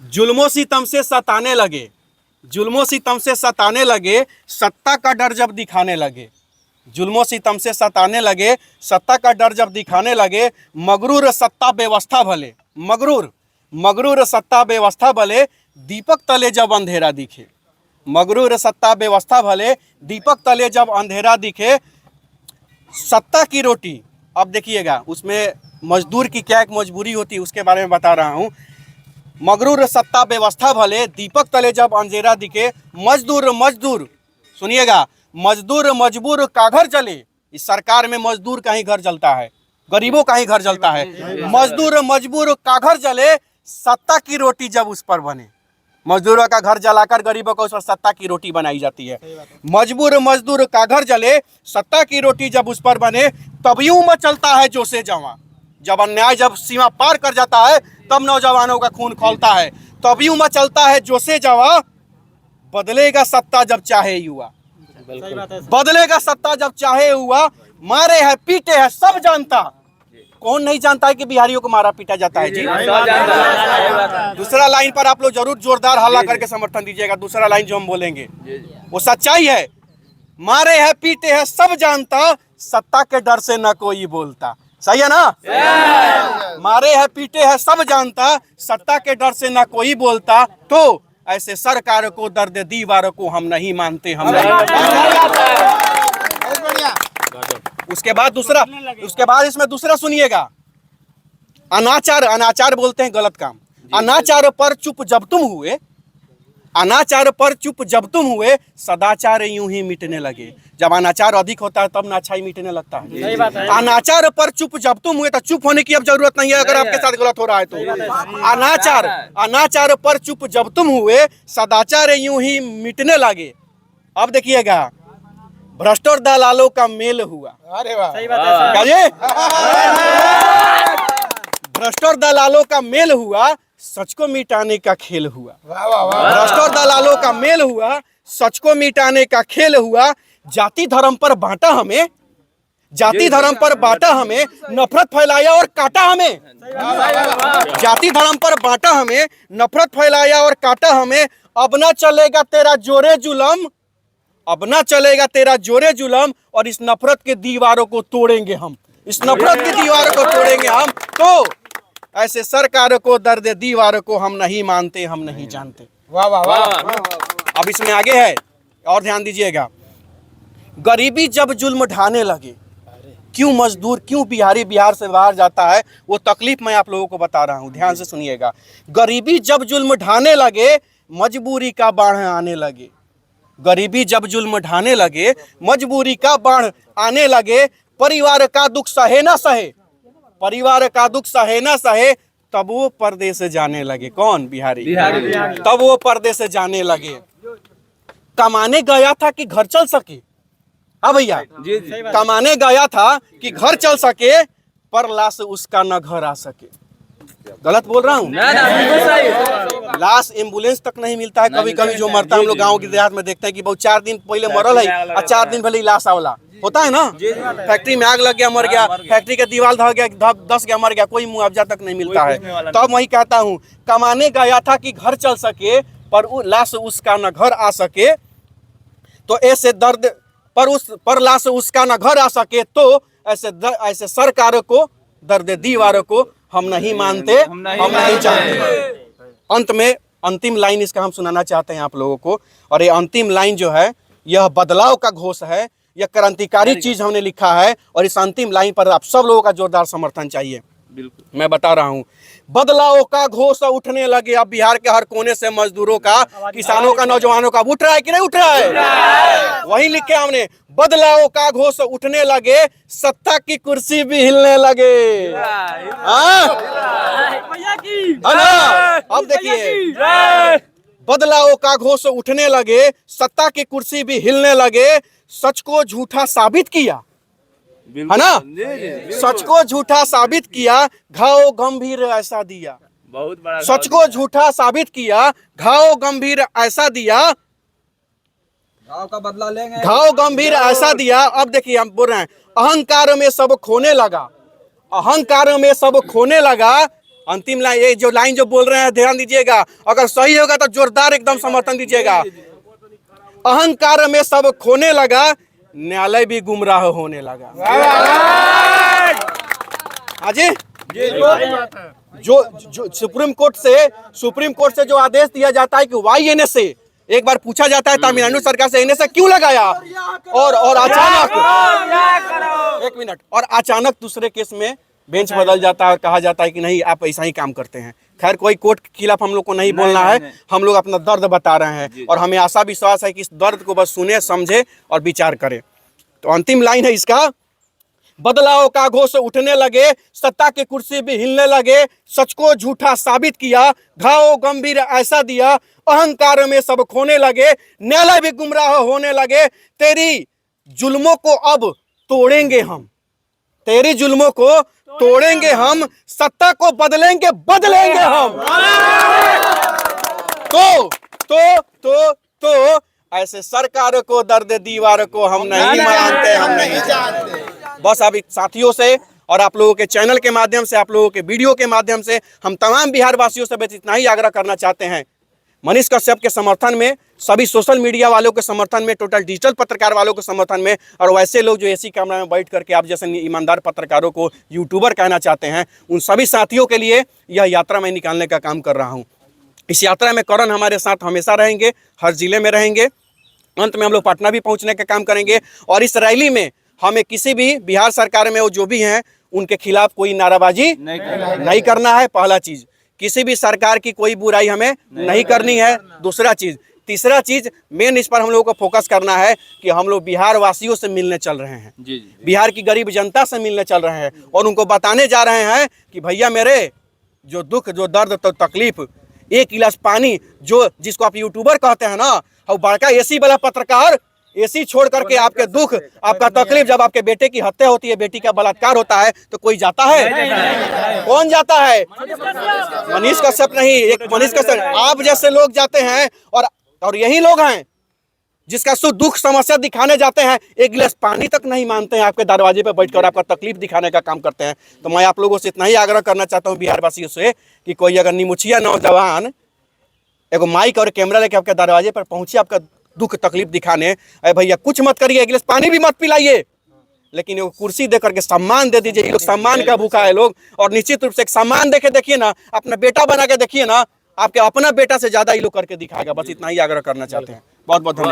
जुल्मों सितम से सताने लगे, जुल्मों सितम से सताने लगे, सत्ता का डर जब दिखाने लगे। जुल्मों सितम से सताने लगे, सत्ता का डर जब दिखाने लगे। मगरूर सत्ता व्यवस्था भले, मगरूर सत्ता व्यवस्था भले, दीपक तले जब अंधेरा दिखे। मगरूर सत्ता व्यवस्था भले, दीपक तले जब अंधेरा दिखे। सत्ता की रोटी, अब देखिएगा उसमें मजदूर की क्या एक मजबूरी होती है उसके बारे में बता रहा हूँ। मगरूर सत्ता व्यवस्था भले, दीपक तले जब अंधेरा दिखे। मजदूर सुनिएगा, मजदूर मजबूर का घर जले। इस सरकार में मजदूर का ही घर जलता है, गरीबों का ही घर जलता है। मजदूर मजबूर का घर जले, सत्ता की रोटी जब उस पर बने। मजदूरों का घर जलाकर गरीबों को उस पर सत्ता की रोटी बनाई जाती है। मजदूर का घर जले, सत्ता की रोटी जब उस पर बने। तभियों में चलता है जोशे जवां, जब अन्याय जब सीमा पार कर जाता है तब नौजवानों का खून खौलता है। तभियों में चलता है जोशे जवां, बदलेगा सत्ता जब चाहे युवा। बदलेगा सत्ता जब चाहे हुआ। मारे है पीटे है सब जानता, कौन नहीं जानता है कि बिहारियों को मारा पीटा जाता है जी। दूसरा लाइन पर आप लोग जरूर जोरदार हल्ला करके समर्थन दीजिएगा। दूसरा लाइन जो हम बोलेंगे वो सच्चाई है। मारे है पीटे है सब जानता, सत्ता के डर से न कोई बोलता। सही है ना? मारे है पीटे है सब जानता, सत्ता के डर से न कोई बोलता। तो ऐसे सरकार को दर्द दीवार को हम नहीं मानते, हम नहीं। उसके बाद इसमें दूसरा सुनिएगा। अनाचार बोलते हैं गलत काम। अनाचार पर चुप जब तुम हुए, अनाचार पर चुप जब तुम हुए, सदाचार यूं ही मिटने लगे। जब अनाचार अधिक होता है तब ना अच्छाई मिटने लगता है। अनाचार पर चुप जब तुम हुए, तो चुप होने की अब जरूरत नहीं है अगर आपके साथ गलत हो रहा है तो। अनाचार पर चुप जब तुम हुए, सदाचार यूं ही मिटने लगे। अब देखिएगा, भ्रष्ट और दलालों का मेल हुआ। अरे वाह, सही बात है। भ्रष्ट और दलालों का मेल हुआ, सच को मिटाने का खेल हुआ। भ्रष्ट और दलालों का मेल हुआ, सच को मिटाने का खेल हुआ। जाति धर्म पर बांटा हमें, जाति धर्म पर बांटा हमें, नफरत फैलाया और काटा हमें। जाति धर्म पर बांटा हमें, नफरत फैलाया और काटा हमें। अब ना चलेगा तेरा जोरे जुलम, अब ना चलेगा तेरा जोरे जुलम, और इस नफरत के दीवारों को तोड़ेंगे हम, इस नफरत की दीवारों को तोड़ेंगे हम। तो ऐसे सरकार को दर्द दीवार को हम नहीं मानते, हम नहीं जानते। वाह वाह वाह। अब इसमें आगे है और ध्यान दीजिएगा। गरीबी जब जुल्म ढाने लगे, क्यों मजदूर, क्यों बिहारी बिहार से बाहर जाता है, वो तकलीफ मैं आप लोगों को बता रहा हूं, ध्यान से सुनिएगा। गरीबी जब जुल्म ढाने लगे, मजबूरी का बाढ़ आने लगे। गरीबी जब जुल्म ढाने लगे, मजबूरी का बाढ़ आने लगे। परिवार का दुख सहे ना सहे, परिवार का दुख सहे ना सहे, तब वो परदेश जाने लगे। कौन? बिहारी। तब वो परदेश जाने लगे। कमाने गया था कि घर चल सके। हाँ भैया, कमाने गया था कि घर चल सके, पर लाश उसका न घर आ सके। गलत बोल रहा हूँ? लाश एम्बुलेंस तक नहीं मिलता है। कभी कभी जो मरता है, हम लोग गाँव की देहात में देखते हैं कि बहुत 4 दिन पहले मरल है और 4 दिन पहले लाश आवला होता है ना। फैक्ट्री में आग लग गया, मर गया, फैक्ट्री के दीवार धस गया, धस गया, मर गया, कोई मुआवजा तक नहीं मिलता है। तब वही कहता हूँ, कमाने गया था कि घर चल सके, पर लाश उसका न घर आ सके। तो ऐसे दर्द पर लाश उसका न घर आ सके, तो ऐसे सरकार को दर्द दीवार को हम नहीं मानते, हम नहीं जानते। अंत में अंतिम लाइन इसका हम सुनाना चाहते हैं आप लोगों को, और ये अंतिम लाइन जो है यह बदलाव का घोष है, यह क्रांतिकारी चीज हमने लिखा है, और इस अंतिम लाइन पर आप सब लोगों का जोरदार समर्थन चाहिए। बिल्कुल मैं बता रहा हूं, बदलाव का घोष उठने लगे। अब बिहार के हर कोने से मजदूरों का, किसानों का, नौजवानों का उठ रहा है कि नहीं उठ रहा है? वही लिखे हमने, बदलाव का घोष उठने लगे, सत्ता की कुर्सी भी हिलने लगे। अब देखिए, बदलाव का घोष उठने लगे, सत्ता की कुर्सी भी हिलने लगे। सच को झूठा साबित किया, है ना? सच को झूठा साबित किया, घाव गंभीर ऐसा दिया। बहुत बड़ा सच को झूठा साबित किया, घाव गंभीर ऐसा दिया। घाव का बदला लेंगे, घाव गंभीर ऐसा दिया। अब देखिए हम बोल रहे हैं, अहंकार में सब खोने लगा, अहंकार में सब खोने लगा। अंतिम लाइन, ये जो लाइन जो बोल रहे हैं ध्यान दीजिएगा, अगर सही होगा तो जोरदार एकदम समर्थन दीजिएगा। अहंकार में सब खोने लगा, न्यायालय भी गुमराह होने लगा। हाजी जो सुप्रीम कोर्ट से जो आदेश दिया जाता है कि वाईएनएस से एक बार पूछा जाता है तमिलनाडु सरकार से एनएस क्यों लगाया, और अचानक एक मिनट और अचानक दूसरे केस में बेंच बदल जाता है और कहा जाता है कि नहीं आप ऐसा ही काम करते हैं। खैर कोई कोर्ट के खिलाफ हम लोग को नहीं बोलना है, हम लोग अपना दर्द बता रहे हैं और हमें आशा विश्वास है कि इस दर्द को बस सुने समझे और विचार करें। तो अंतिम लाइन है इसका, बदलाव का घोष उठने लगे, सत्ता के कुर्सी भी हिलने लगे, सच को झूठा साबित किया, घाव गंभीर ऐसा दिया, अहंकार में सब खोने लगे, न्यायालय भी गुमराह होने लगे, तेरी जुल्मों को अब तोड़ेंगे हम, तेरी जुल्मों को तोड़ेंगे हम, सत्ता को बदलेंगे हम। तो ऐसे सरकार को दर्द दीवार को हम नहीं मानते, हम नहीं जानते। बस अभी साथियों से और आप लोगों के चैनल के माध्यम से, आप लोगों के वीडियो के माध्यम से हम तमाम बिहार वासियों से बस इतना ही आग्रह करना चाहते हैं, मनीष कश्यप के समर्थन में, सभी सोशल मीडिया वालों के समर्थन में, टोटल डिजिटल पत्रकार वालों के समर्थन में, और वैसे लोग जो एसी कैमरा में बैठ करके आप जैसे ईमानदार पत्रकारों को यूट्यूबर कहना चाहते हैं, उन सभी साथियों के लिए यह यात्रा मैं निकालने का काम कर रहा हूँ। इस यात्रा में करण हमारे साथ हमेशा रहेंगे, हर जिले में रहेंगे, अंत में हम लोग पटना भी पहुँचने का काम करेंगे। और इस रैली में हमें किसी भी बिहार सरकार में वो जो भी हैं उनके खिलाफ कोई नाराबाजी नहीं करना है, पहला चीज। किसी भी सरकार की कोई बुराई हमें नहीं करनी है, दूसरा चीज। तीसरा चीज मेन इस पर हम लोगों को फोकस करना है कि हम लोग बिहार वासियों से मिलने चल रहे हैं, बिहार की गरीब जनता से मिलने चल रहे हैं और उनको बताने जा रहे हैं कि भैया मेरे जो दुख, जो दर्द, तो तकलीफ, एक गिलास पानी, जो जिसको आप यूट्यूबर कहते हैं ना, और बड़का एसी वाला पत्रकार एसी छोड़ करके आपके दुख, आपका तकलीफ, जब आपके बेटे की हत्या होती है, बेटी का बलात्कार होता है, तो कोई जाता है? कौन जाता है? मनीष कश्यप नहीं, एक मनीष कश्यप, आप जैसे लोग जाते हैं और यही लोग हैं जिसका सुख दुख समस्या दिखाने जाते हैं, एक गिलास पानी तक नहीं मानते हैं, आपके दरवाजे पर बैठकर आपका तकलीफ दिखाने का काम करते हैं। तो मैं आप लोगों से इतना ही आग्रह करना चाहता हूँ बिहार वासियों से कि कोई अगर निमुछिया नौजवान एगो माइक और कैमरा लेके आपके दरवाजे पर पहुंचे आपका दुख तकलीफ दिखाने, अरे भैया कुछ मत करिए, एक गिलास पानी भी मत पिलाइए, लेकिन वो कुर्सी दे करके सम्मान दे दीजिए। ये लोग सम्मान का भूखा है लोग, और निश्चित रूप से एक सम्मान देके देखिए ना, अपना बेटा बना के देखिए ना, आपके अपना बेटा से ज्यादा ये लोग करके दिखाएगा। बस इतना ही आग्रह करना चाहते हैं। बहुत बहुत धन्यवाद।